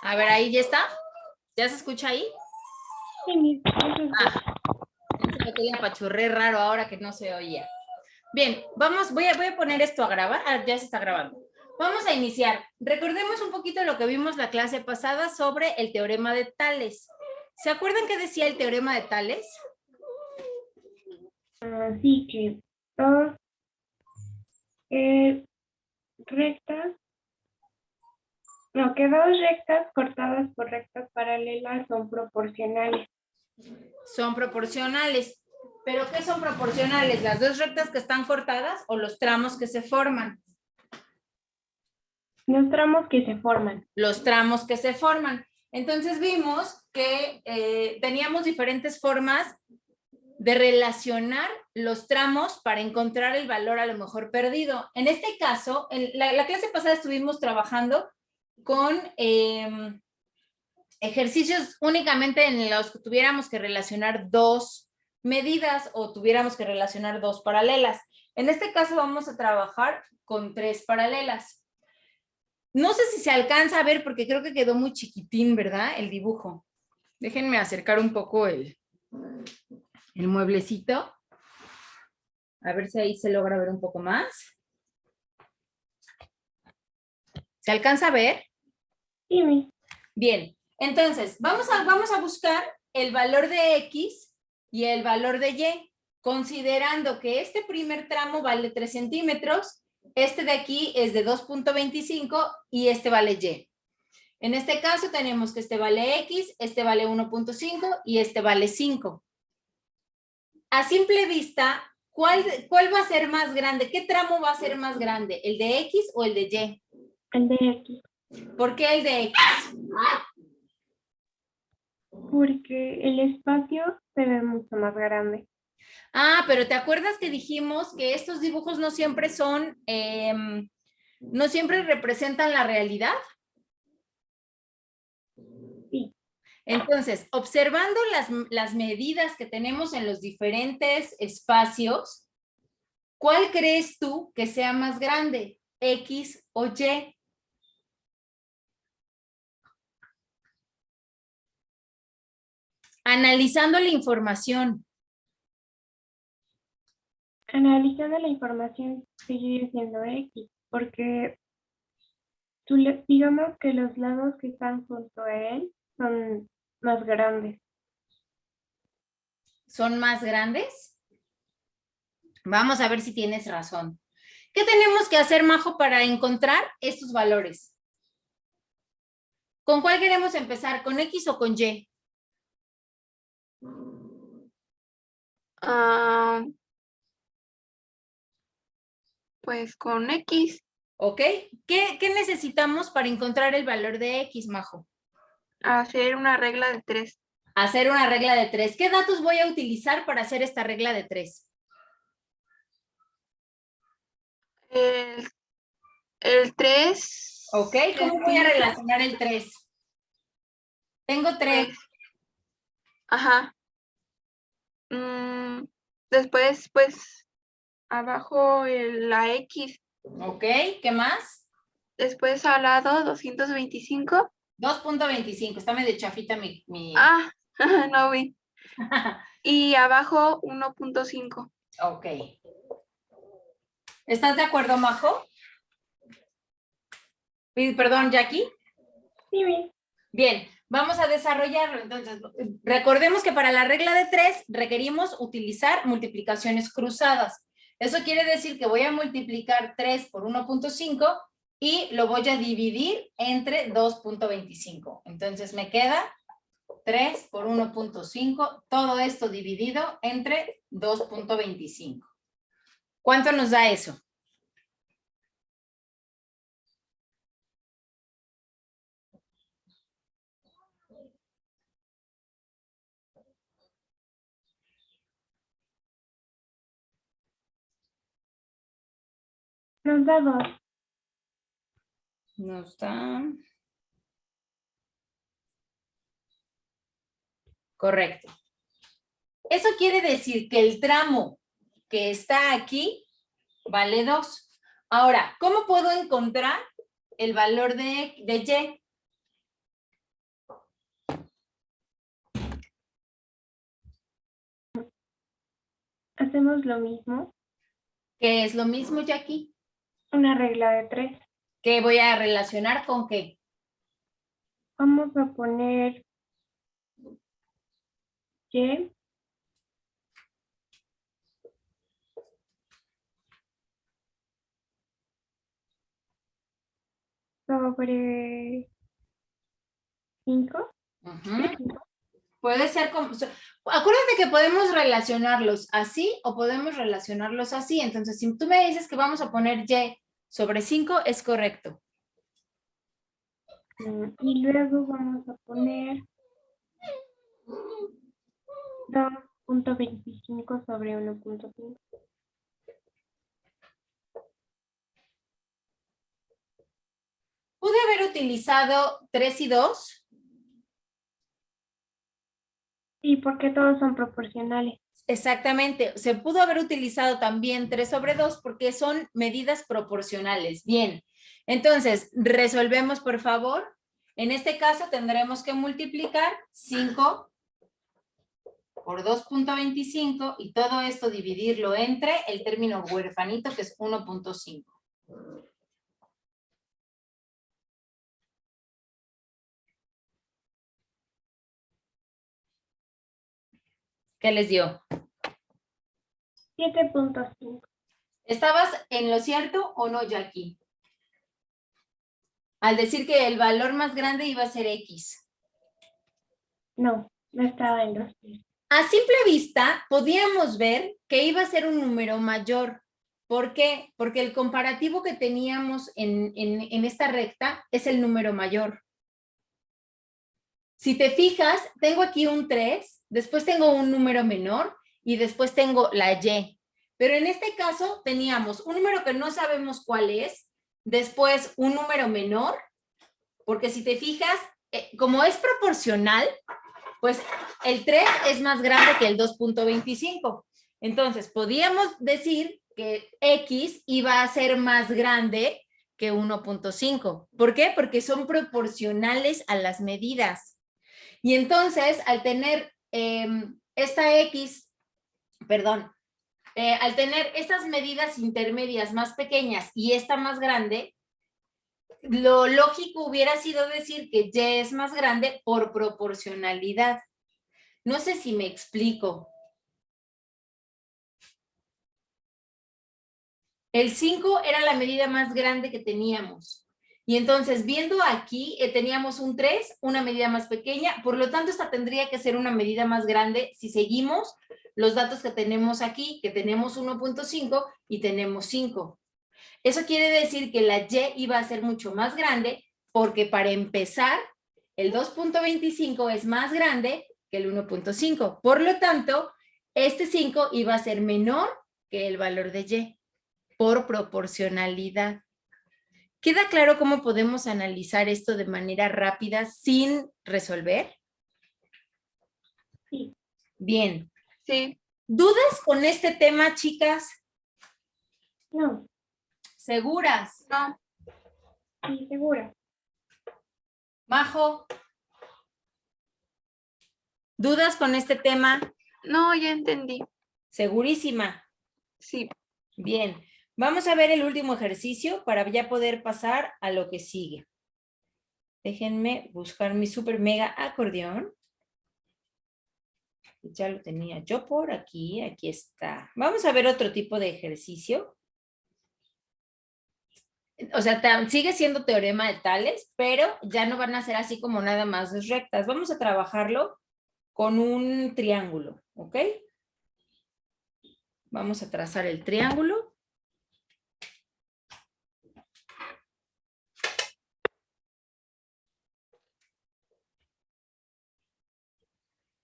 A ver, ahí ya está. ¿Ya se escucha ahí? Sí, Se me quería apachurré raro ahora que no se oía. Bien, voy a poner esto a grabar. Ah, ya se está grabando. Vamos a iniciar. Recordemos un poquito lo que vimos la clase pasada sobre el teorema de Tales. ¿Se acuerdan qué decía el teorema de Tales? Así que dos rectas, no, que dos rectas cortadas por rectas paralelas son proporcionales. Son proporcionales. ¿Pero qué son proporcionales? ¿Las dos rectas que están cortadas o los tramos que se forman? Los tramos que se forman. Los tramos que se forman. Entonces vimos que teníamos diferentes formas de relacionar los tramos para encontrar el valor a lo mejor perdido. En este caso, en la clase pasada estuvimos trabajando con ejercicios únicamente en los que tuviéramos que relacionar dos medidas o tuviéramos que relacionar dos paralelas. En este caso vamos a trabajar con tres paralelas. No sé si se alcanza a ver porque creo que quedó muy chiquitín, ¿verdad? El dibujo. Déjenme acercar un poco el mueblecito. A ver si ahí se logra ver un poco más. ¿Se alcanza a ver? Sí. Bien, entonces vamos a buscar el valor de X y el valor de Y, considerando que este primer tramo vale 3 centímetros, este de aquí es de 2.25 y este vale Y. En este caso tenemos que este vale X, este vale 1.5 y este vale 5. A simple vista, ¿cuál va a ser más grande? ¿Qué tramo va a ser más grande? ¿El de X o el de Y? El de X. ¿Por qué el de X? Porque el espacio se ve mucho más grande. Ah, pero ¿te acuerdas que dijimos que estos dibujos no siempre son, no siempre representan la realidad? Sí. Entonces, observando las medidas que tenemos en los diferentes espacios, ¿cuál crees tú que sea más grande, X o Y? Analizando la información. Analizando la información sigue siendo X, porque digamos que los lados que están junto a él son más grandes. ¿Son más grandes? Vamos a ver si tienes razón. ¿Qué tenemos que hacer, Majo, para encontrar estos valores? ¿Con cuál queremos empezar? ¿Con X o con Y? Pues con X. ¿Ok? ¿Qué necesitamos para encontrar el valor de X, Majo? Hacer una regla de 3. Hacer una regla de 3. ¿Qué datos voy a utilizar para hacer esta regla de 3? El 3. ¿Ok? ¿Cómo voy a relacionar el 3? Tengo 3. Pues, ajá. Después, pues, abajo la X. ¿Ok? ¿Qué más? Después al lado 225. 2.25. Está medio chafita mi... Ah, no vi. Y abajo 1.5. Ok. ¿Estás de acuerdo, Majo? Perdón, Jackie. Sí. Bien, vamos a desarrollarlo. Entonces, recordemos que para la regla de 3 requerimos utilizar multiplicaciones cruzadas. Eso quiere decir que voy a multiplicar 3 por 1.5 y lo voy a dividir entre 2.25. Entonces me queda 3 por 1.5, todo esto dividido entre 2.25. ¿Cuánto nos da eso? Nos da 2. Nos da... Correcto. Eso quiere decir que el tramo que está aquí vale 2. Ahora, ¿cómo puedo encontrar el valor de Y. Hacemos lo mismo, Que es lo mismo ya aquí. una regla de 3. ¿Qué voy a relacionar con qué? Vamos a poner Y sobre 5. Ujú. Puede ser como... Acuérdate que podemos relacionarlos así o podemos relacionarlos así. Entonces, si tú me dices que vamos a poner Y sobre 5, es correcto. Y luego vamos a poner 2.25 sobre 1.5. ¿Pude haber utilizado 3 y 2? Sí, porque todos son proporcionales. Exactamente. Se pudo haber utilizado también 3 sobre 2 porque son medidas proporcionales. Bien. Entonces, resolvemos, por favor. En este caso, tendremos que multiplicar 5 por 2.25 y todo esto dividirlo entre el término huerfanito, que es 1.5. ¿Qué les dio? 7.5. ¿Estabas en lo cierto o no, Jackie? Al decir que el valor más grande iba a ser X. No, no estaba en los 3. A simple vista, podíamos ver que iba a ser un número mayor. ¿Por qué? Porque el comparativo que teníamos en esta recta es el número mayor. Si te fijas, tengo aquí un 3, después tengo un número menor y después tengo la Y. Pero en este caso teníamos un número que no sabemos cuál es, después un número menor, porque si te fijas, como es proporcional, pues el 3 es más grande que el 2.25. Entonces, podríamos decir que X iba a ser más grande que 1.5. ¿Por qué? Porque son proporcionales a las medidas. Y entonces, al tener esta X, perdón, al tener estas medidas intermedias más pequeñas y esta más grande, lo lógico hubiera sido decir que Y es más grande por proporcionalidad. No sé si me explico. El 5 era la medida más grande que teníamos. Y entonces, viendo aquí, teníamos un 3, una medida más pequeña, por lo tanto, esta tendría que ser una medida más grande si seguimos los datos que tenemos aquí, que tenemos 1.5 y tenemos 5. Eso quiere decir que la Y iba a ser mucho más grande, porque para empezar, el 2.25 es más grande que el 1.5. Por lo tanto, este 5 iba a ser menor que el valor de Y, por proporcionalidad. ¿Queda claro cómo podemos analizar esto de manera rápida sin resolver? Sí. Bien. Sí. ¿Dudas con este tema, chicas? No. ¿Seguras? No. Sí, segura. Majo. ¿Dudas con este tema? No, ya entendí. ¿Segurísima? Sí. Bien. Vamos a ver el último ejercicio para ya poder pasar a lo que sigue. Déjenme buscar mi super mega acordeón. Ya lo tenía yo por aquí. Aquí está. Vamos a ver otro tipo de ejercicio. O sea, sigue siendo teorema de Tales, pero ya no van a ser así como nada más rectas. Vamos a trabajarlo con un triángulo, ¿ok? Vamos a trazar el triángulo.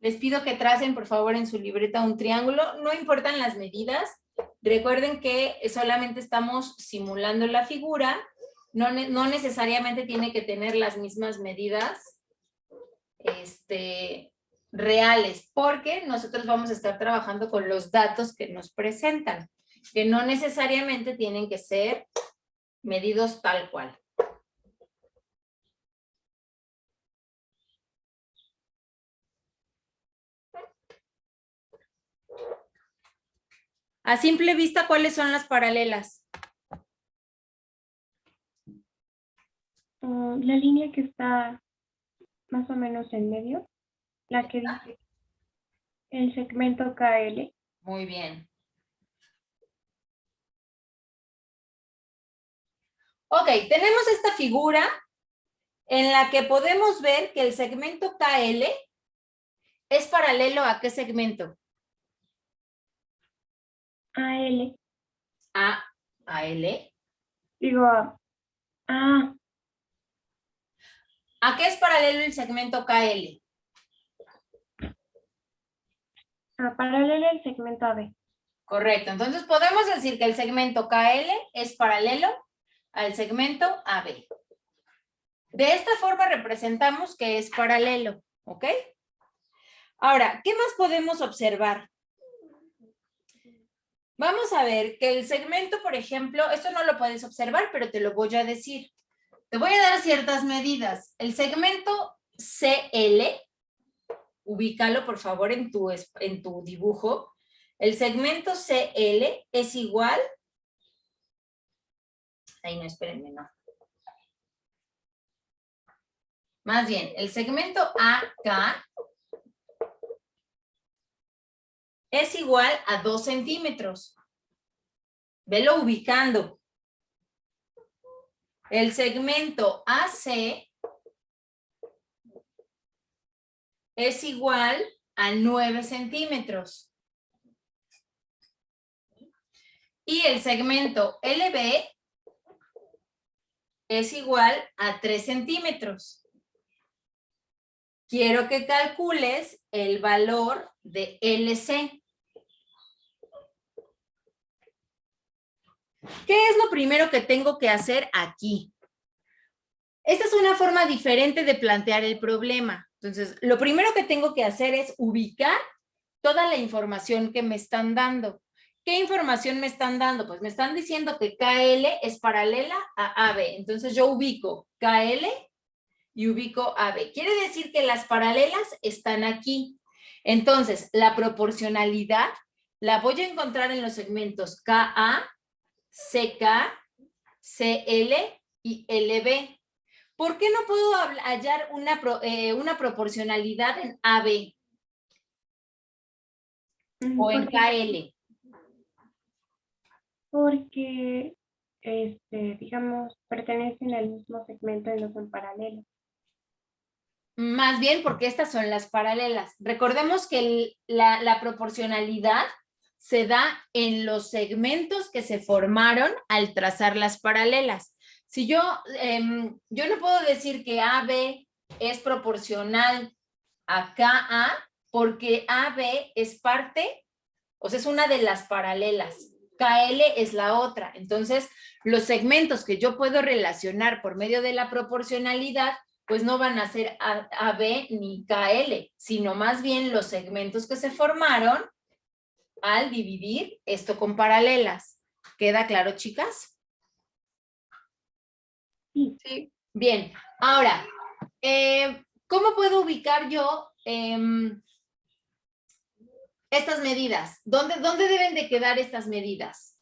Les pido que tracen, por favor, en su libreta un triángulo. No importan las medidas. Recuerden que solamente estamos simulando la figura. No necesariamente tiene que tener las mismas medidas reales, porque nosotros vamos a estar trabajando con los datos que nos presentan, que no necesariamente tienen que ser medidos tal cual. A simple vista, ¿cuáles son las paralelas? La línea que está más o menos en medio, la que dice el segmento KL. Muy bien. Ok, tenemos esta figura en la que podemos ver que el segmento KL es paralelo ¿a qué segmento? AL. A L. Digo, ¿A qué es paralelo el segmento KL? paralelo al segmento AB. Correcto, entonces podemos decir que el segmento KL es paralelo al segmento AB. De esta forma representamos que es paralelo, ¿ok? Ahora, ¿qué más podemos observar? Vamos a ver que el segmento, por ejemplo, esto no lo puedes observar, pero te lo voy a decir. Te voy a dar ciertas medidas. El segmento CL, ubícalo por favor en tu dibujo. El segmento CL es igual. Ahí no, espérenme, no. Más bien, el segmento AK es igual a 2 centímetros. Velo ubicando. El segmento AC es igual a 9 centímetros. Y el segmento LB es igual a 3 centímetros. Quiero que calcules el valor de LC. ¿Qué es lo primero que tengo que hacer aquí? Esta es una forma diferente de plantear el problema. Entonces, lo primero que tengo que hacer es ubicar toda la información que me están dando. ¿Qué información me están dando? Pues me están diciendo que KL es paralela a AB. Entonces, yo ubico KL y ubico AB. Quiere decir que las paralelas están aquí. Entonces, la proporcionalidad la voy a encontrar en los segmentos KA, CK, CL y LB. ¿Por qué no puedo hallar una proporcionalidad en AB o en KL? Porque, digamos, pertenecen al mismo segmento y no son paralelos. Más bien porque estas son las paralelas. Recordemos que la proporcionalidad se da en los segmentos que se formaron al trazar las paralelas. Si yo no puedo decir que AB es proporcional a KA porque AB es parte, o sea, es una de las paralelas. KL es la otra. Entonces, los segmentos que yo puedo relacionar por medio de la proporcionalidad pues no van a ser AB ni KL, sino más bien los segmentos que se formaron al dividir esto con paralelas. ¿Queda claro, chicas? Sí. Bien, ahora, ¿cómo puedo ubicar yo estas medidas? ¿Dónde deben de quedar estas medidas?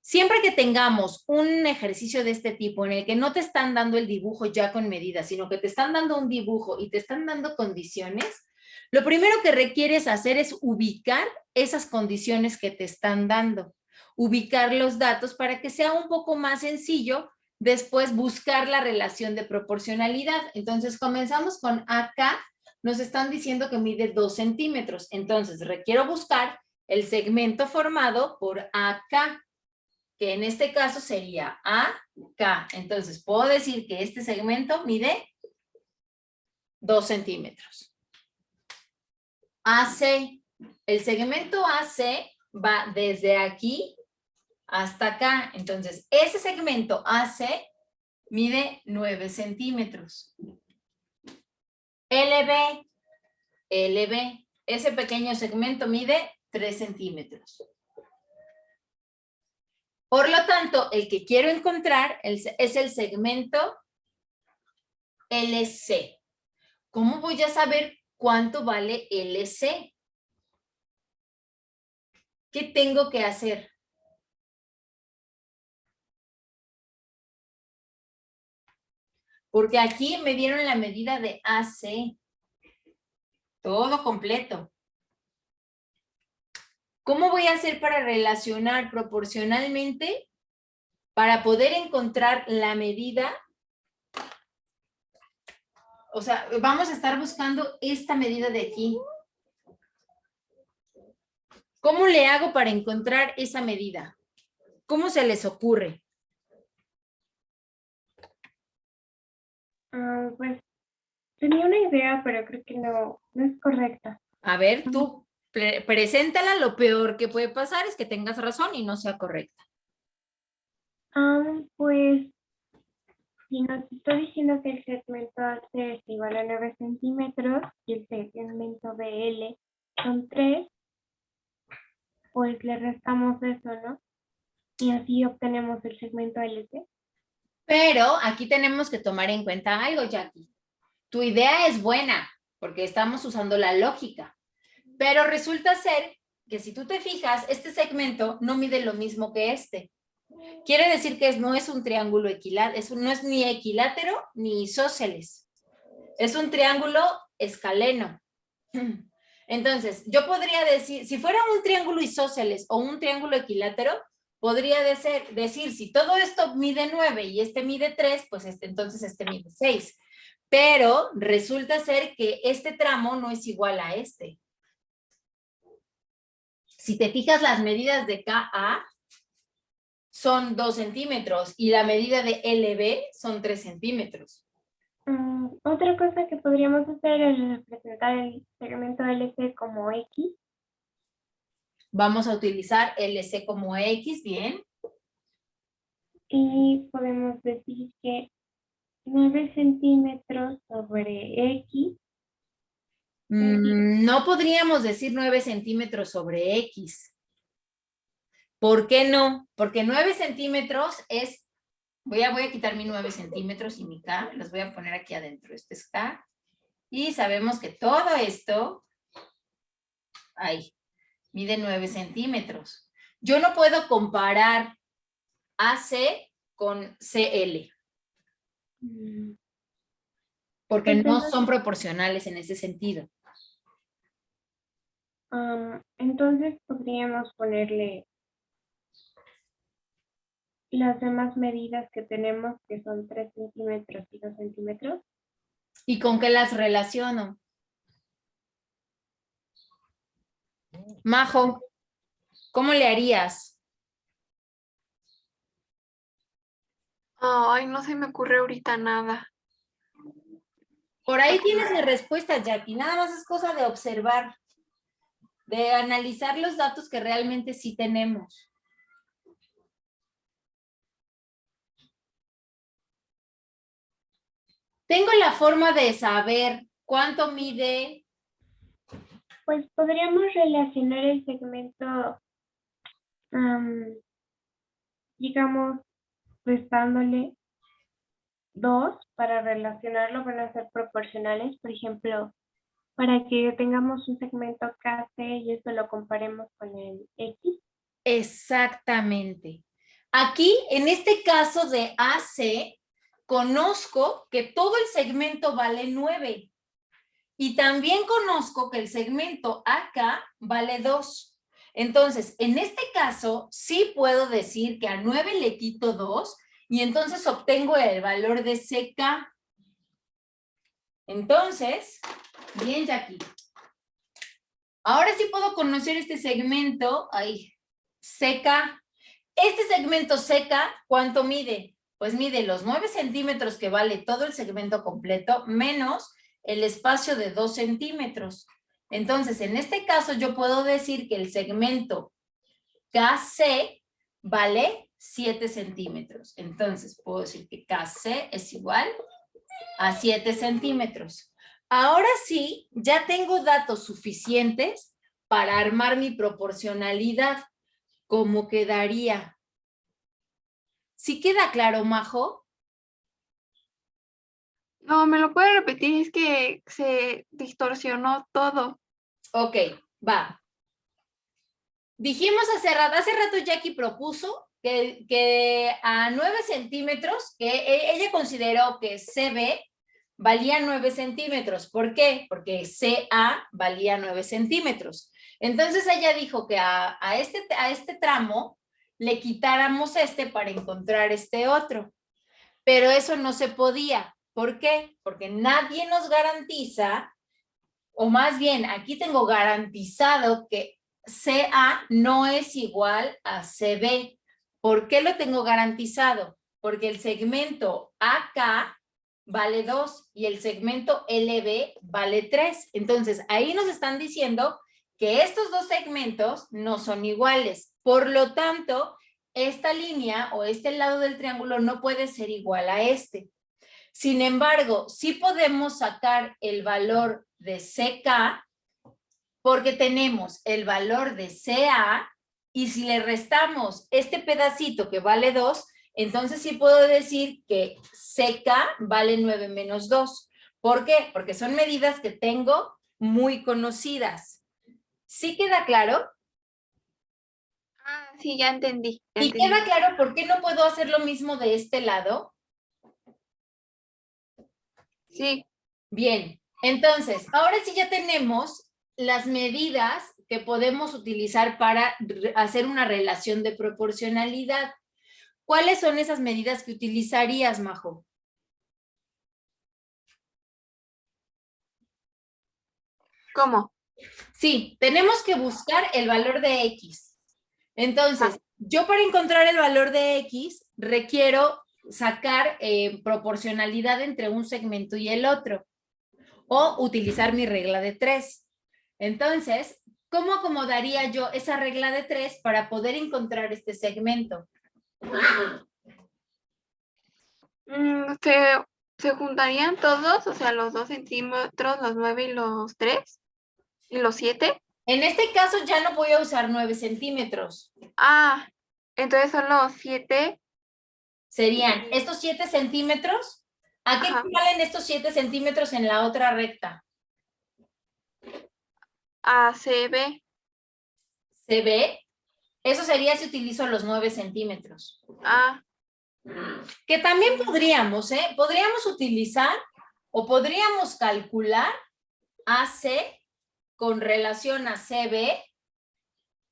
Siempre que tengamos un ejercicio de este tipo en el que no te están dando el dibujo ya con medidas, sino que te están dando un dibujo y te están dando condiciones, lo primero que requieres hacer es ubicar esas condiciones que te están dando, ubicar los datos para que sea un poco más sencillo después buscar la relación de proporcionalidad. Entonces comenzamos con acá, nos están diciendo que mide 2 centímetros, entonces requiero buscar el segmento formado por acá, que en este caso sería AK. Entonces, puedo decir que este segmento mide 2 centímetros. AC, el segmento AC va desde aquí hasta acá. Entonces, ese segmento AC mide 9 centímetros. LB, ese pequeño segmento mide 3 centímetros. Por lo tanto, el que quiero encontrar es el segmento LC. ¿Cómo voy a saber cuánto vale LC? ¿qué tengo que hacer? Porque aquí me dieron la medida de AC. Todo completo. ¿Cómo voy a hacer para relacionar proporcionalmente para poder encontrar la medida? O sea, vamos a estar buscando esta medida de aquí. ¿Cómo le hago para encontrar esa medida? ¿Cómo se les ocurre? Pues tenía una idea, pero creo que no es correcta. A ver, tú preséntala. Lo peor que puede pasar es que tengas razón y no sea correcta. Pues si nos está diciendo que el segmento AC es igual a 9 centímetros y el segmento BL son 3, pues le restamos eso, ¿no? Y así obtenemos el segmento LC. Pero aquí tenemos que tomar en cuenta algo, Jackie. Tu idea es buena porque estamos usando la lógica, pero resulta ser que si tú te fijas, este segmento no mide lo mismo que este. Quiere decir que no es un triángulo equilátero, no es ni equilátero ni isósceles. Es un triángulo escaleno. Entonces, yo podría decir, si fuera un triángulo isósceles o un triángulo equilátero, podría decir, si todo esto mide 9 y este mide 3, pues entonces este mide 6. Pero resulta ser que este tramo no es igual a este. Si te fijas, las medidas de KA son 2 centímetros y la medida de LB son 3 centímetros. Otra cosa que podríamos hacer es representar el segmento LC como X. Vamos a utilizar LC como X, bien. Y podemos decir que 9 centímetros sobre X. No podríamos decir 9 centímetros sobre X. ¿Por qué no? Porque 9 centímetros es, voy a quitar mi 9 centímetros y mi K, los voy a poner aquí adentro. Este es K. Y sabemos que todo esto, ahí, mide 9 centímetros. Yo no puedo comparar AC con CL. Porque Pues no son proporcionales en ese sentido. entonces podríamos ponerle las demás medidas que tenemos, que son 3 centímetros y 2 centímetros. ¿Y con qué las relaciono? Majo, ¿cómo le harías? Ay, no se me ocurre ahorita nada. Por ahí tienes mi respuesta, Jackie. Nada más es cosa de observar, de analizar los datos que realmente sí tenemos. Tengo la forma de saber cuánto mide. Pues podríamos relacionar el segmento, digamos, restándole 2 para relacionarlo, van a ser proporcionales. Por ejemplo, para que tengamos un segmento KC y eso lo comparemos con el X. Exactamente. Aquí, en este caso de AC, conozco que todo el segmento vale 9. Y también conozco que el segmento AK vale 2. Entonces, en este caso, sí puedo decir que a 9 le quito 2 y entonces obtengo el valor de CK. Entonces, bien, Jackie. Ahora sí puedo conocer este segmento, CK. Este segmento CK, ¿cuánto mide? Pues mide los 9 centímetros que vale todo el segmento completo, menos el espacio de 2 centímetros. Entonces, en este caso, yo puedo decir que el segmento KC vale 7 centímetros. Entonces, puedo decir que KC es igual a 7 centímetros. Ahora sí, ya tengo datos suficientes para armar mi proporcionalidad. ¿Cómo quedaría? ¿Sí queda claro, Majo? No, ¿me lo puede repetir? Es que se distorsionó todo. Ok, va. Dijimos hace rato Jackie propuso que a 9 centímetros, que ella consideró que CB valía 9 centímetros. ¿Por qué? Porque CA valía 9 centímetros. Entonces ella dijo que a este tramo le quitáramos para encontrar este otro. Pero eso no se podía. ¿Por qué? Porque nadie nos garantiza, o más bien aquí tengo garantizado que CA no es igual a CB. ¿Por qué lo tengo garantizado? Porque el segmento AK vale 2 y el segmento LB vale 3. Entonces, ahí nos están diciendo que estos dos segmentos no son iguales. Por lo tanto, esta línea o este lado del triángulo no puede ser igual a este. Sin embargo, sí podemos sacar el valor de CK porque tenemos el valor de CA y si le restamos este pedacito que vale 2, entonces sí puedo decir que CK vale 9 menos 2. ¿Por qué? Porque son medidas que tengo muy conocidas. ¿Sí queda claro? Ah, sí, ya entendí. ya ¿Y entendí. queda claro por qué no puedo hacer lo mismo de este lado? Sí, Bien, entonces, ahora sí ya tenemos las medidas que podemos utilizar para hacer una relación de proporcionalidad. ¿Cuáles son esas medidas que utilizarías, Majo? ¿cómo? Sí, tenemos que buscar el valor de X. Entonces, yo para encontrar el valor de X requiero sacar proporcionalidad entre un segmento y el otro o utilizar mi regla de 3. Entonces, ¿cómo acomodaría yo esa regla de 3 para poder encontrar este segmento? Se juntarían todos, o sea, los 2 centímetros, los 9 y los 3 y los 7. En este caso ya no voy a usar 9 centímetros. Ah, entonces son los 7. Serían estos 7 centímetros. ¿A qué Ajá. equivalen estos 7 centímetros en la otra recta? A CB. ¿Se ve? Eso sería si utilizo los 9 centímetros. Ah, Que también podríamos, ¿eh? Podríamos utilizar o podríamos calcular AC con relación a CB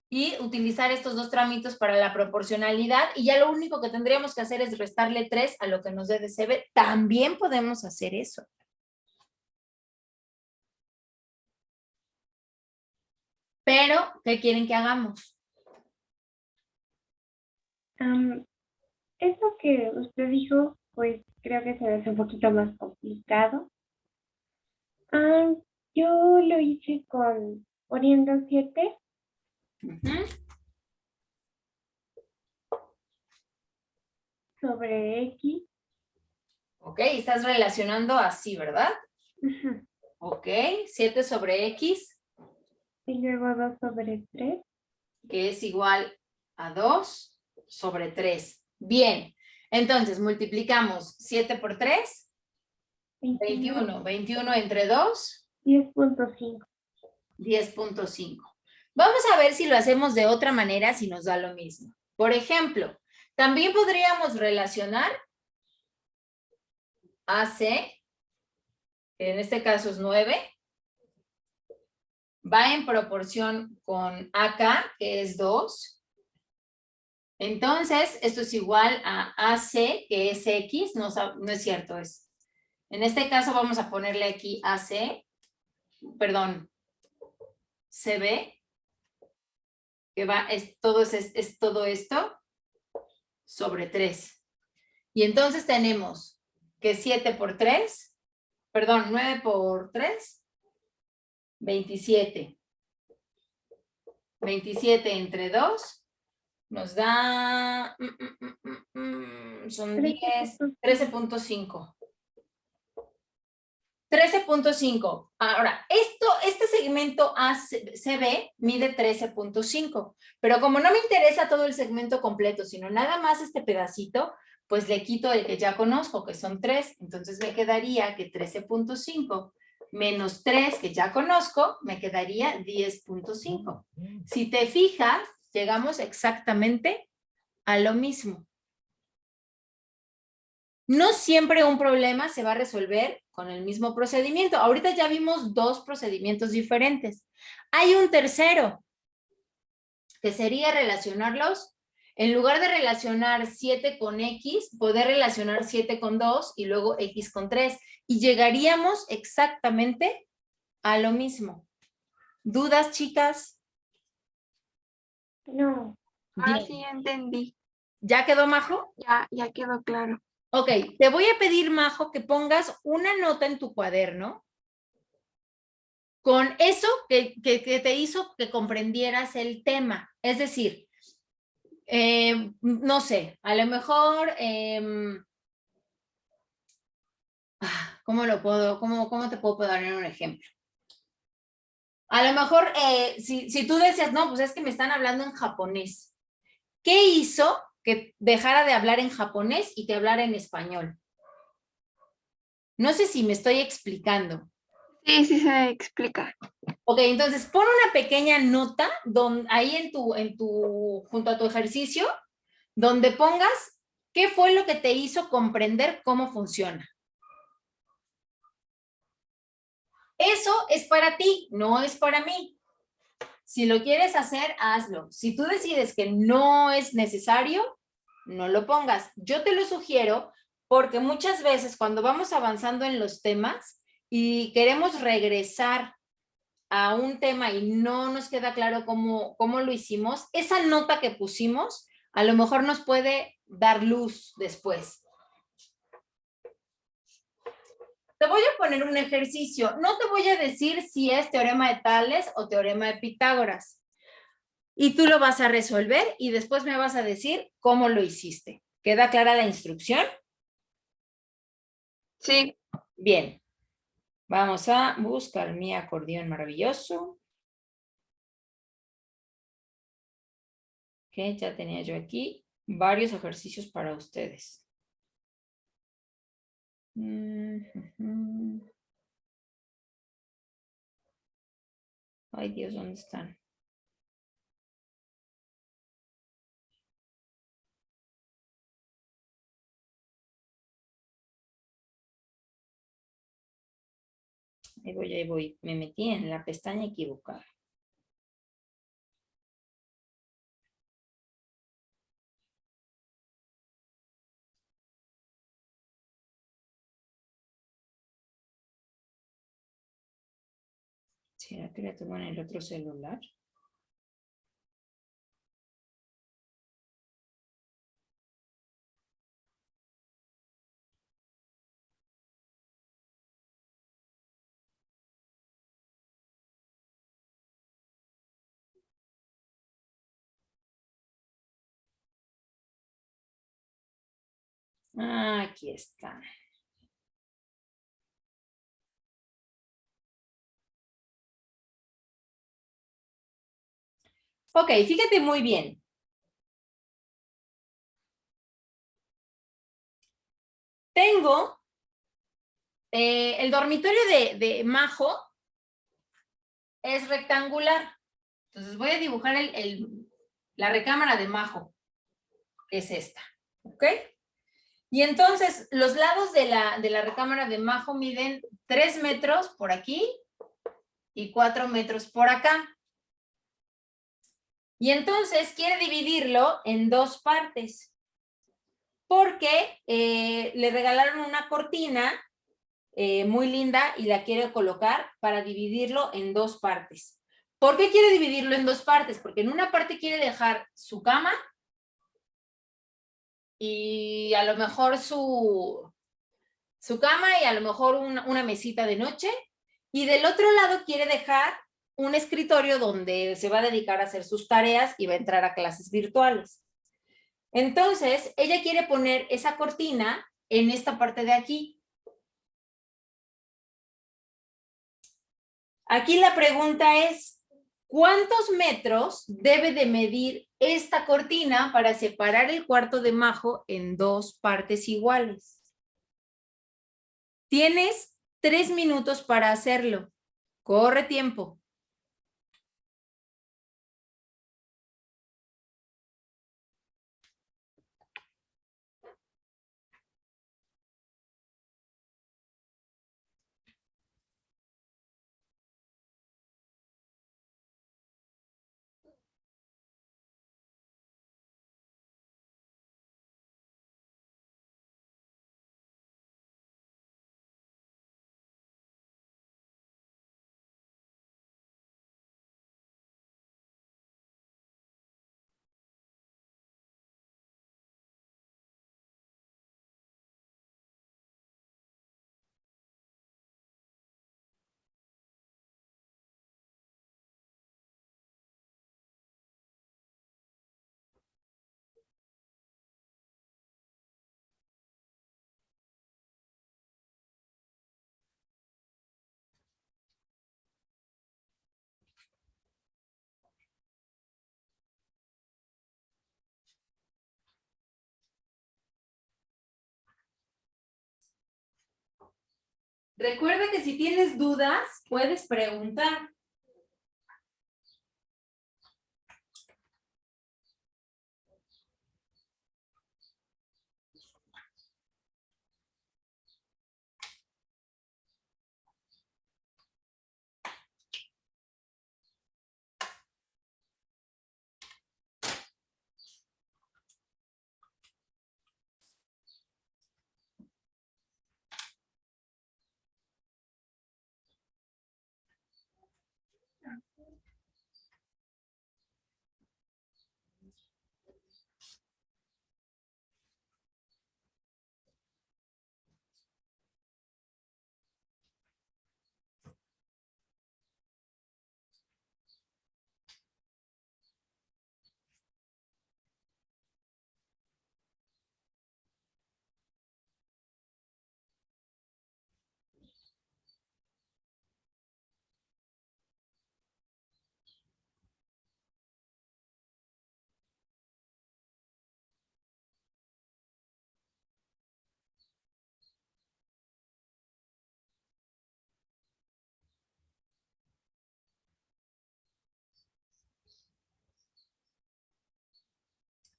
y utilizar estos dos tramitos para la proporcionalidad y ya lo único que tendríamos que hacer es restarle 3 a lo que nos dé de CB. También podemos hacer eso. Pero, ¿qué quieren que hagamos? Eso que usted dijo, pues creo que se me hace un poquito más complicado. Yo lo hice poniendo 7 sobre X. Ok, estás relacionando así, ¿verdad? Ok, 7 sobre X. Y luego 2 sobre 3. Que es igual a 2 sobre 3. Bien, entonces multiplicamos 7 por 3, 21. 21 entre 2, 10.5. 10.5. Vamos a ver si lo hacemos de otra manera, si nos da lo mismo. Por ejemplo, también podríamos relacionar AC, que en este caso es 9, va en proporción con AK, que es 2. Entonces, esto es igual a AC, que es X, no es cierto, en este caso vamos a ponerle aquí AC, perdón, CB, que es todo esto, sobre 3. Y entonces tenemos que 7 por 3, perdón, 9 por 3, 27. 27 entre 2 nos da, son 10, 13.5. 13.5. Ahora, este segmento ACB mide 13.5, pero como no me interesa todo el segmento completo, sino nada más este pedacito, pues le quito el que ya conozco, que son 3. Entonces me quedaría que 13.5 menos 3, que ya conozco, me quedaría 10.5. Si te fijas, llegamos exactamente a lo mismo. No siempre un problema se va a resolver con el mismo procedimiento. Ahorita ya vimos 2 procedimientos diferentes. Hay un tercero, que sería relacionarlos. En lugar de relacionar 7 con X, poder relacionar 7 con 2 y luego X con 3. Y llegaríamos exactamente a lo mismo. ¿Dudas, chicas? No. Ah, Bien. sí, entendí. ¿Ya quedó, Majo? Ya quedó claro. Ok, te voy a pedir, Majo, que pongas una nota en tu cuaderno con eso que te hizo que comprendieras el tema. Es decir, no sé, a lo mejor, ¿cómo te puedo dar un ejemplo? A lo mejor, si tú decías, no, pues es que me están hablando en japonés. ¿Qué hizo que dejara de hablar en japonés y que hablara en español? No sé si me estoy explicando. Sí, sí se explica. Ok, entonces pon una pequeña nota ahí junto a tu ejercicio, donde pongas qué fue lo que te hizo comprender cómo funciona. Eso es para ti, no es para mí. Si lo quieres hacer, hazlo. Si tú decides que no es necesario, no lo pongas. Yo te lo sugiero porque muchas veces cuando vamos avanzando en los temas y queremos regresar a un tema y no nos queda claro cómo lo hicimos, esa nota que pusimos a lo mejor nos puede dar luz después. Te voy a poner un ejercicio. No te voy a decir si es teorema de Tales o teorema de Pitágoras. Y tú lo vas a resolver y después me vas a decir cómo lo hiciste. ¿Queda clara la instrucción? Sí. Bien. Vamos a buscar mi acordeón maravilloso. Que ya tenía yo aquí varios ejercicios para ustedes. Ay, Dios, ¿dónde están? Ahí voy. Me metí en la pestaña equivocada. ¿Será que la tengo en el otro celular? Ah, aquí está. Ok, fíjate muy bien. Tengo el dormitorio de Majo es rectangular. Entonces voy a dibujar la recámara de Majo, que es esta. ¿Ok? Y entonces los lados de la recámara de Majo miden 3 metros por aquí y 4 metros por acá. Y entonces quiere dividirlo en 2 partes. Porque le regalaron una cortina muy linda y la quiere colocar para dividirlo en 2 partes. ¿Por qué quiere dividirlo en 2 partes? Porque en una parte quiere dejar su cama y a lo mejor su cama y a lo mejor una mesita de noche. Y del otro lado quiere dejar un escritorio donde se va a dedicar a hacer sus tareas y va a entrar a clases virtuales. Entonces, ella quiere poner esa cortina en esta parte de aquí. Aquí la pregunta es, ¿cuántos metros debe de medir esta cortina para separar el cuarto de Majo en 2 partes iguales? Tienes 3 minutos para hacerlo. Corre tiempo. Recuerda que si tienes dudas, puedes preguntar.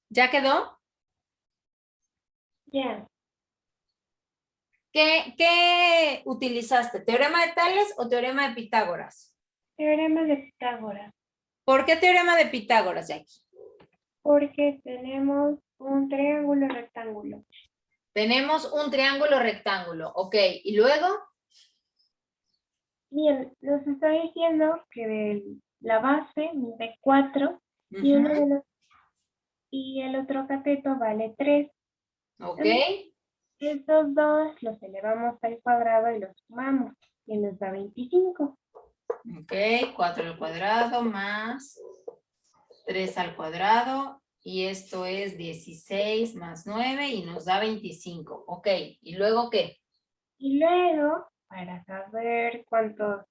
¿Ya quedó? Ya, ¿Qué utilizaste? ¿Teorema de Tales o teorema de Pitágoras? teorema de Pitágoras, ¿Por qué teorema de Pitágoras, Jackie? porque tenemos un triángulo rectángulo. Tenemos un triángulo rectángulo, ok. ¿Y luego? Bien, nos está diciendo que la base mide 4 y, Ujú, y el otro cateto vale 3. ok. Estos dos los elevamos al cuadrado y los sumamos y nos da 25. Ok, 4 al cuadrado más 3 al cuadrado. Y esto es 16 más 9 y nos da 25. Ok, ¿y luego qué? Y luego, para saber cuánto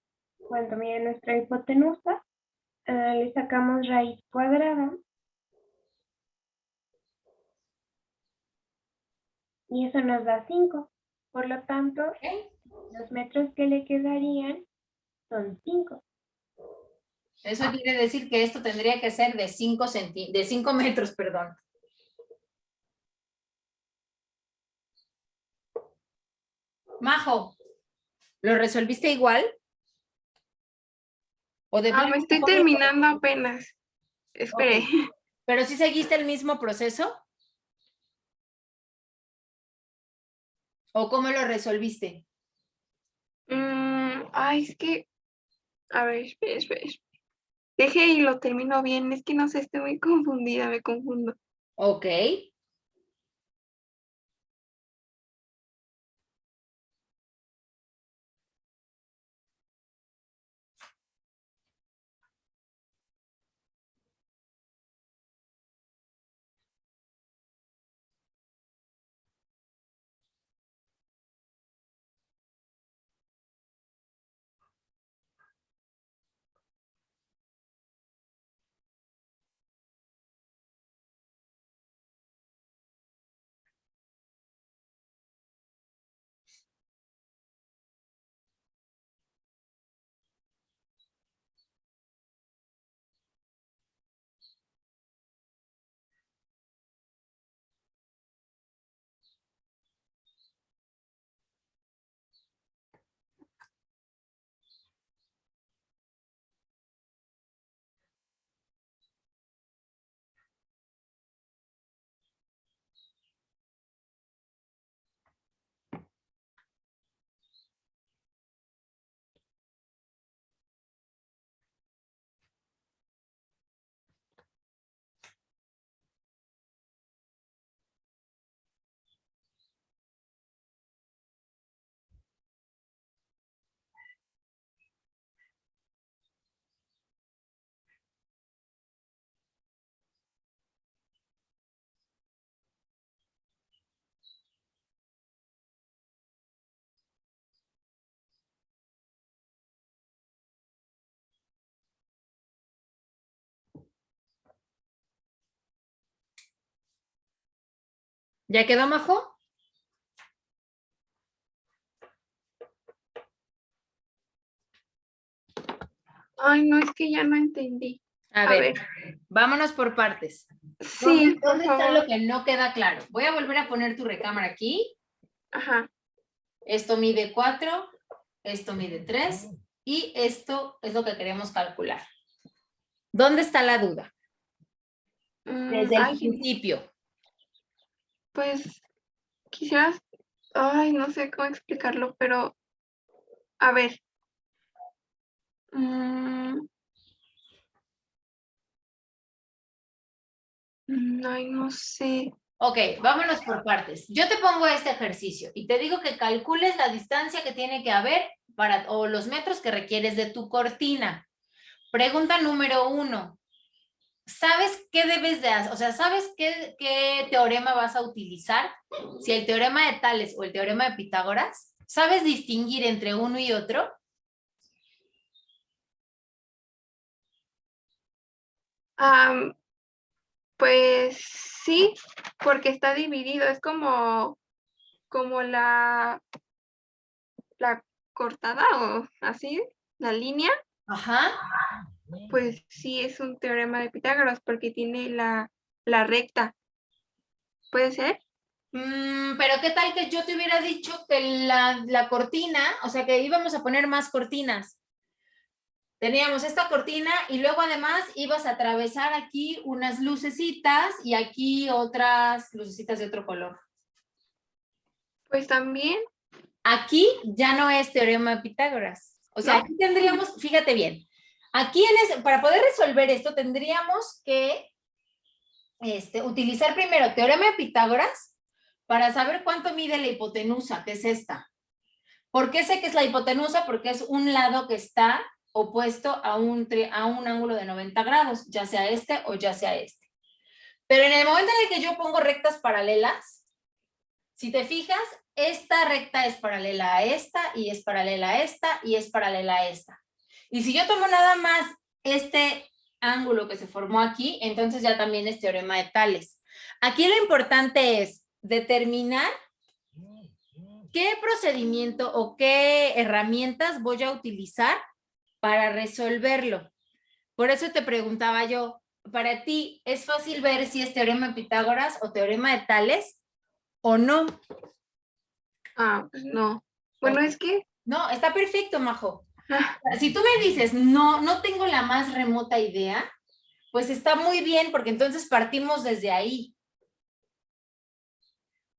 mide nuestra hipotenusa, le sacamos raíz cuadrada y eso nos da 5. Por lo tanto, Ok. los metros que le quedarían son 5. Eso quiere decir que esto tendría que ser de 5 metros, perdón. Majo, ¿lo resolviste igual? ¿O de plano Me estoy mejor lo terminando corregiste? apenas. Ok. Espere. ¿Pero sí seguiste el mismo proceso? ¿O cómo lo resolviste? Es que, a ver, espere. Deje y lo termino bien. Es que no sé, estoy muy confundida, me confundo. Ok. ¿Ya quedó, Majo? Ay, no, es que ya no entendí. A A ver, ver. vámonos por partes. Sí, por ¿Dónde está favor. lo que no queda claro? Voy a volver a poner tu recámara aquí. Ajá. Esto mide 4, esto mide 3 y esto es lo que queremos calcular. ¿Dónde está la duda? Desde el Ay, principio. pues quisieras, ay, no sé cómo explicarlo, pero a ver. Ay, no sé. Ok, vámonos por partes. Yo te pongo este ejercicio y te digo que calcules la distancia que tiene que haber o los metros que requieres de tu cortina. Pregunta número 1. ¿Sabes qué debes de hacer? O sea, ¿sabes qué teorema vas a utilizar? Si el teorema de Tales o el teorema de Pitágoras. ¿Sabes distinguir entre uno y otro? Pues sí, porque está dividido. Es como la cortada o así, la línea. Ajá. Pues sí, es un teorema de Pitágoras porque tiene la recta. ¿Puede ser? Pero ¿qué tal que yo te hubiera dicho que la cortina, o sea, que íbamos a poner más cortinas? Teníamos esta cortina y luego además ibas a atravesar aquí unas lucecitas y aquí otras lucecitas de otro color. Pues también, Aquí ya no es teorema de Pitágoras. O sea, ¿no? aquí tendríamos, fíjate bien, aquí para poder resolver esto tendríamos que utilizar primero teorema de Pitágoras para saber cuánto mide la hipotenusa, que es esta. ¿Por qué sé que es la hipotenusa? Porque es un lado que está opuesto a un ángulo de 90 grados, ya sea este o ya sea este. Pero en el momento en el que yo pongo rectas paralelas, si te fijas, esta recta es paralela a esta y es paralela a esta y es paralela a esta. Y si yo tomo nada más este ángulo que se formó aquí, entonces ya también es teorema de Tales. Aquí lo importante es determinar qué procedimiento o qué herramientas voy a utilizar para resolverlo. Por eso te preguntaba yo, para ti, ¿es fácil ver si es teorema de Pitágoras o teorema de Tales o no? Pues no. Bueno, es que, No, está perfecto, Majo. ah, Si tú me dices, no, no tengo la más remota idea, pues está muy bien, porque entonces partimos desde ahí.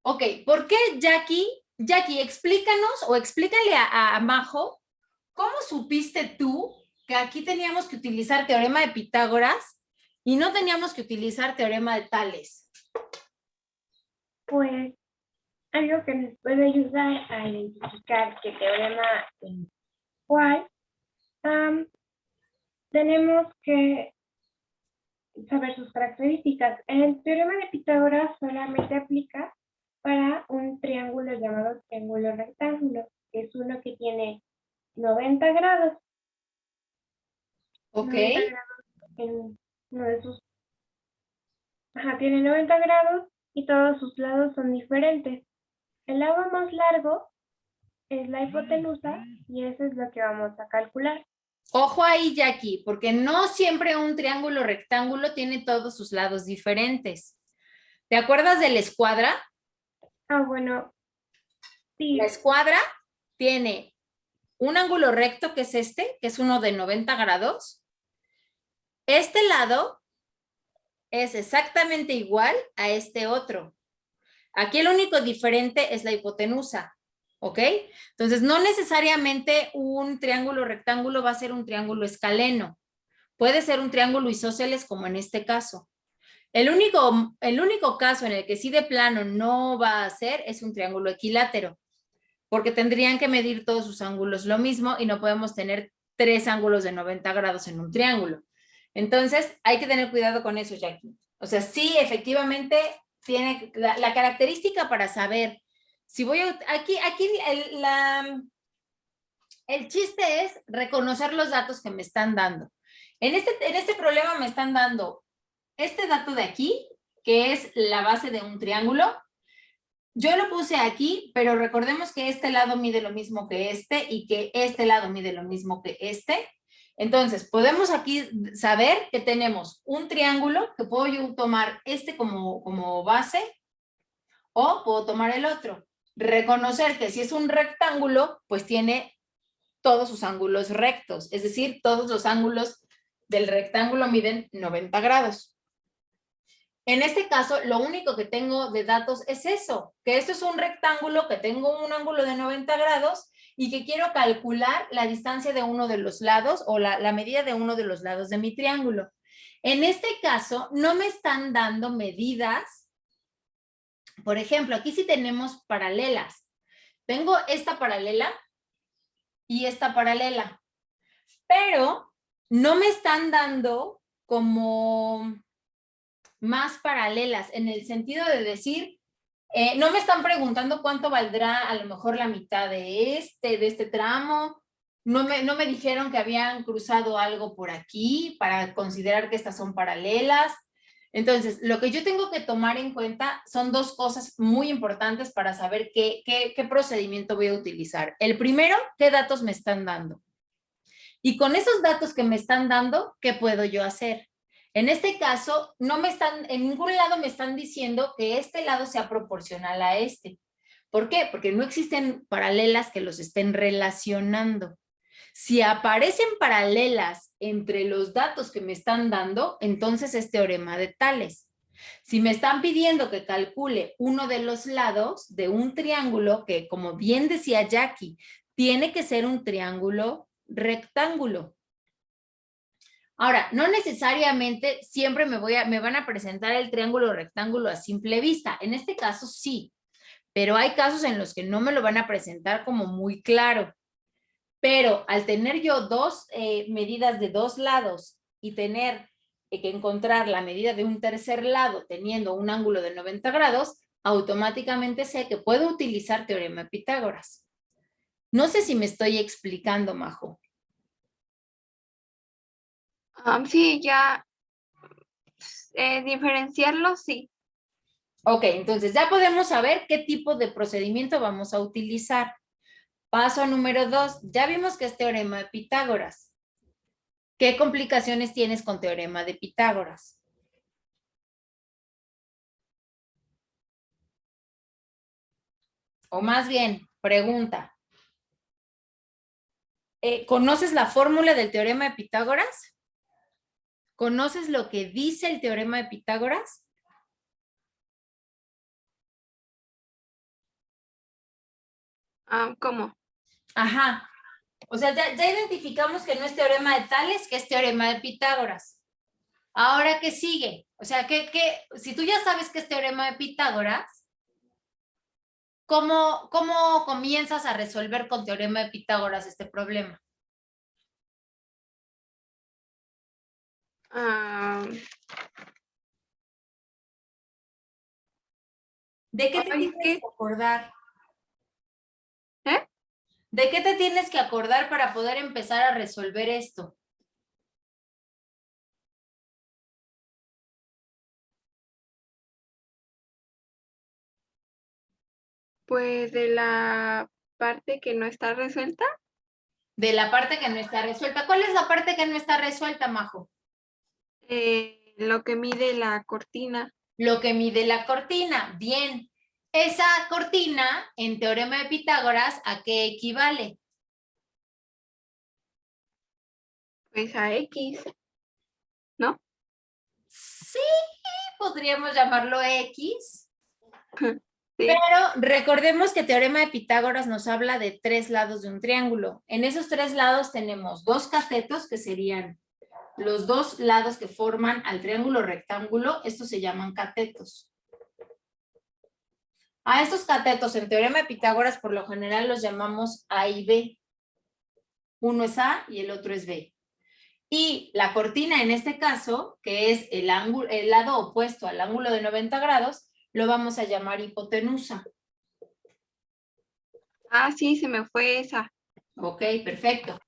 Ok, ¿por qué Jackie? Jackie, explícanos o explícale a Majo, ¿cómo supiste tú que aquí teníamos que utilizar teorema de Pitágoras y no teníamos que utilizar teorema de Tales? Pues algo que nos puede ayudar a identificar qué teorema es cuál, tenemos que saber sus características. El teorema de Pitágoras solamente aplica para un triángulo llamado triángulo rectángulo, que es uno que tiene 90 grados. Ok. 90 grados en uno de sus... Ajá, tiene 90 grados y todos sus lados son diferentes. El lado más largo es la hipotenusa y eso es lo que vamos a calcular. Ojo ahí, Jackie, porque no siempre un triángulo rectángulo tiene todos sus lados diferentes. ¿Te acuerdas de la escuadra? Bueno, La sí, escuadra tiene un ángulo recto, que es este, que es uno de 90 grados. Este lado es exactamente igual a este otro. Aquí el único diferente es la hipotenusa, ¿ok? Entonces, no necesariamente un triángulo rectángulo va a ser un triángulo escaleno. Puede ser un triángulo isósceles, como en este caso. El único caso en el que sí de plano no va a ser es un triángulo equilátero, porque tendrían que medir todos sus ángulos lo mismo y no podemos tener 3 ángulos de 90 grados en un triángulo. Entonces, hay que tener cuidado con eso, Jackie. O sea, sí, efectivamente, tiene la característica para saber si voy a... Aquí el chiste es reconocer los datos que me están dando. En este problema me están dando este dato de aquí, que es la base de un triángulo. Yo lo puse aquí, pero recordemos que este lado mide lo mismo que este y que este lado mide lo mismo que este. Entonces, podemos aquí saber que tenemos un triángulo, que puedo yo tomar este como base, o puedo tomar el otro. Reconocer que si es un rectángulo, pues tiene todos sus ángulos rectos, es decir, todos los ángulos del rectángulo miden 90 grados. En este caso, lo único que tengo de datos es eso, que esto es un rectángulo, que tengo un ángulo de 90 grados y que quiero calcular la distancia de uno de los lados o la medida de uno de los lados de mi triángulo. En este caso, no me están dando medidas. Por ejemplo, aquí sí tenemos paralelas. Tengo esta paralela y esta paralela, pero no me están dando como más paralelas en el sentido de decir, no me están preguntando cuánto valdrá a lo mejor la mitad de este tramo, no me dijeron que habían cruzado algo por aquí para considerar que estas son paralelas. Entonces, lo que yo tengo que tomar en cuenta son dos cosas muy importantes para saber qué procedimiento voy a utilizar. El primero, qué datos me están dando. Y con esos datos que me están dando, ¿qué puedo yo hacer? En este caso, en ningún lado me están diciendo que este lado sea proporcional a este. ¿Por qué? Porque no existen paralelas que los estén relacionando. Si aparecen paralelas entre los datos que me están dando, entonces es teorema de Tales. Si me están pidiendo que calcule uno de los lados de un triángulo, que como bien decía Jackie, tiene que ser un triángulo rectángulo. Ahora, no necesariamente siempre me van a presentar el triángulo rectángulo a simple vista. En este caso sí, pero hay casos en los que no me lo van a presentar como muy claro. Pero al tener yo dos medidas de dos lados y tener que encontrar la medida de un tercer lado teniendo un ángulo de 90 grados, automáticamente sé que puedo utilizar teorema de Pitágoras. No sé si me estoy explicando, Majo. Sí, ya diferenciarlo, sí. Ok, entonces ya podemos saber qué tipo de procedimiento vamos a utilizar. Paso número 2, ya vimos que es teorema de Pitágoras. ¿Qué complicaciones tienes con teorema de Pitágoras? O más bien, pregunta. ¿Conoces la fórmula del teorema de Pitágoras? ¿Conoces lo que dice el teorema de Pitágoras? ¿Cómo? Ajá. O sea, ya identificamos que no es teorema de Tales, que es teorema de Pitágoras. Ahora, ¿qué sigue? O sea, si tú ya sabes que es teorema de Pitágoras, ¿cómo comienzas a resolver con teorema de Pitágoras este problema? ¿De qué te tienes que acordar? ¿Eh? ¿De qué te tienes que acordar para poder empezar a resolver esto? Pues de la parte que no está resuelta. De la parte que no está resuelta. ¿Cuál es la parte que no está resuelta, Majo? Lo que mide la cortina. Lo que mide la cortina. Bien. Esa cortina, en teorema de Pitágoras, ¿a qué equivale? Pues a X, ¿no? Sí, podríamos llamarlo X. Sí. Pero recordemos que teorema de Pitágoras nos habla de tres lados de un triángulo. En esos tres lados tenemos dos catetos, que serían los dos lados que forman al triángulo rectángulo. Estos se llaman catetos. A estos catetos en teorema de Pitágoras por lo general los llamamos A y B. Uno es A y el otro es B. Y la cortina en este caso, que es el lado opuesto al ángulo de 90 grados, lo vamos a llamar hipotenusa. Sí, se me fue esa. Ok, perfecto.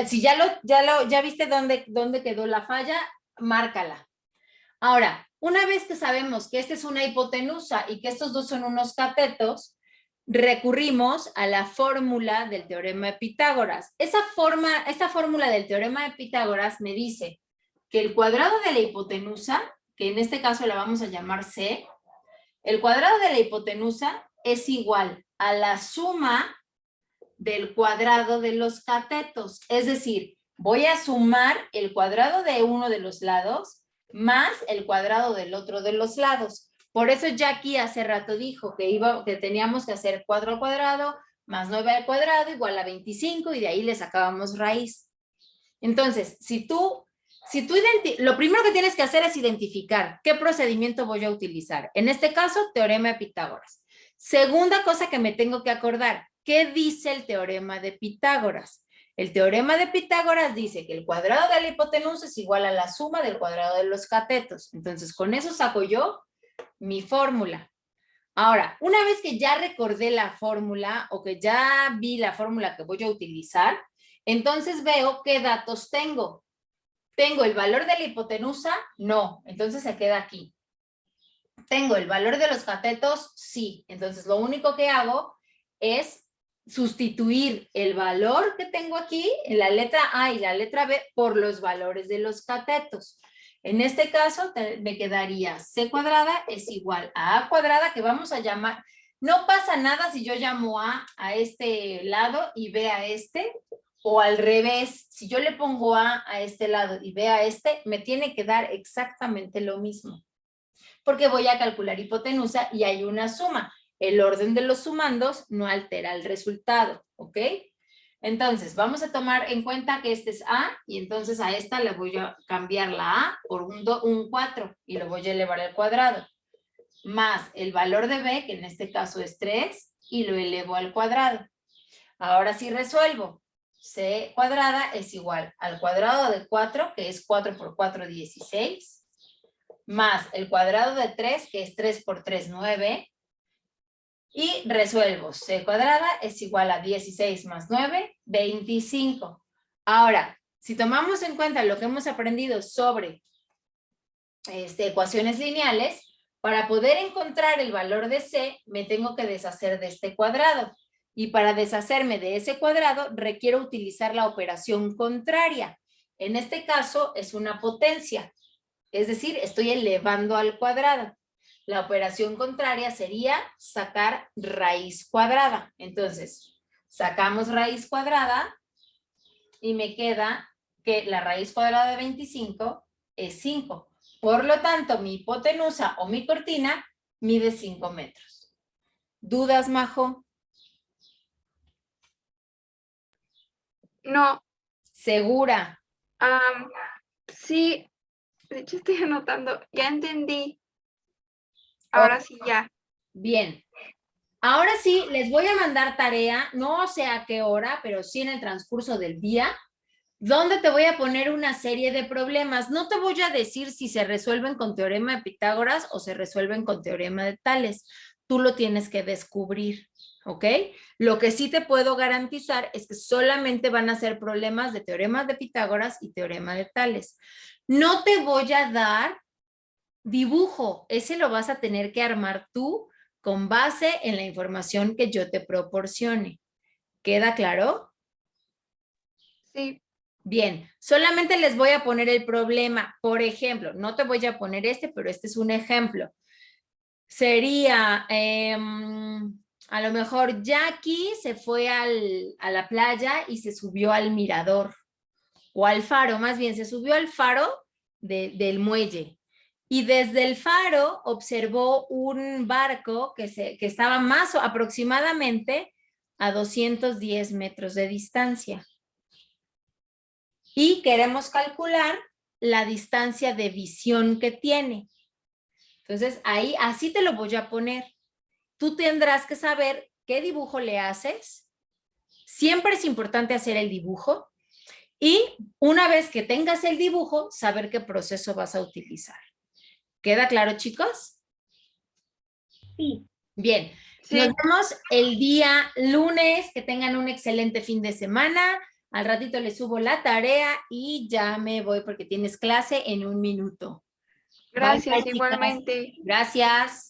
Si ya viste dónde quedó la falla, márcala. Ahora, una vez que sabemos que esta es una hipotenusa y que estos dos son unos catetos, recurrimos a la fórmula del teorema de Pitágoras. Esta fórmula del teorema de Pitágoras me dice que el cuadrado de la hipotenusa, que en este caso la vamos a llamar C, el cuadrado de la hipotenusa es igual a la suma del cuadrado de los catetos. Es decir, voy a sumar el cuadrado de uno de los lados más el cuadrado del otro de los lados. Por eso Jackie hace rato dijo que teníamos que hacer 4 al cuadrado más 9 al cuadrado igual a 25 y de ahí le sacábamos raíz. Entonces, lo primero que tienes que hacer es identificar qué procedimiento voy a utilizar. En este caso, teorema de Pitágoras. Segunda cosa que me tengo que acordar, ¿qué dice el teorema de Pitágoras? El teorema de Pitágoras dice que el cuadrado de la hipotenusa es igual a la suma del cuadrado de los catetos. Entonces, con eso saco yo mi fórmula. Ahora, una vez que ya recordé la fórmula o que ya vi la fórmula que voy a utilizar, entonces veo qué datos tengo. ¿Tengo el valor de la hipotenusa? No, entonces se queda aquí. ¿Tengo el valor de los catetos? Sí, entonces lo único que hago es sustituir el valor que tengo aquí en la letra A y la letra B por los valores de los catetos. En este caso me quedaría C cuadrada es igual a A cuadrada, que vamos a llamar, no pasa nada si yo llamo A este lado y B a este, o al revés, si yo le pongo A este lado y B a este, me tiene que dar exactamente lo mismo. Porque voy a calcular hipotenusa y hay una suma. El orden de los sumandos no altera el resultado, ¿ok? Entonces, vamos a tomar en cuenta que este es A y entonces a esta le voy a cambiar la A por un 4 y lo voy a elevar al cuadrado. Más el valor de B, que en este caso es 3, y lo elevo al cuadrado. Ahora sí resuelvo. C cuadrada es igual al cuadrado de 4, que es 4 por 4, 16, más el cuadrado de 3, que es 3 por 3, 9, y resuelvo. C cuadrada es igual a 16 más 9, 25. Ahora, si tomamos en cuenta lo que hemos aprendido sobre ecuaciones lineales, para poder encontrar el valor de C, me tengo que deshacer de este cuadrado. Y para deshacerme de ese cuadrado, requiero utilizar la operación contraria. En este caso, es una potencia. Es decir, estoy elevando al cuadrado. La operación contraria sería sacar raíz cuadrada. Entonces, sacamos raíz cuadrada y me queda que la raíz cuadrada de 25 es 5. Por lo tanto, mi hipotenusa o mi cortina mide 5 metros. ¿Dudas, Majo? No. ¿Segura? Sí, de hecho estoy anotando. Ya entendí. Ahora sí ya. Bien. Ahora sí, les voy a mandar tarea, no sé a qué hora, pero sí en el transcurso del día, donde te voy a poner una serie de problemas. No te voy a decir si se resuelven con teorema de Pitágoras o se resuelven con teorema de Tales. Tú lo tienes que descubrir, ¿ok? Lo que sí te puedo garantizar es que solamente van a ser problemas de teoremas de Pitágoras y teorema de Tales. No te voy a dar dibujo, ese lo vas a tener que armar tú con base en la información que yo te proporcione. ¿Queda claro? Sí. Bien, solamente les voy a poner el problema. Por ejemplo, no te voy a poner pero este es un ejemplo. Sería, a lo mejor Jackie se fue a la playa y se subió al mirador, o al faro, más bien se subió al faro del muelle. Y desde el faro observó un barco que estaba más aproximadamente a 210 metros de distancia. Y queremos calcular la distancia de visión que tiene. Entonces, ahí, así te lo voy a poner. Tú tendrás que saber qué dibujo le haces. Siempre es importante hacer el dibujo. Y una vez que tengas el dibujo, saber qué proceso vas a utilizar. ¿Queda claro, chicos? Sí. Bien. Sí. Nos vemos el día lunes. Que tengan un excelente fin de semana. Al ratito les subo la tarea y ya me voy porque tienes clase en 1 minuto. Gracias, Bye, chicas. igualmente. Gracias.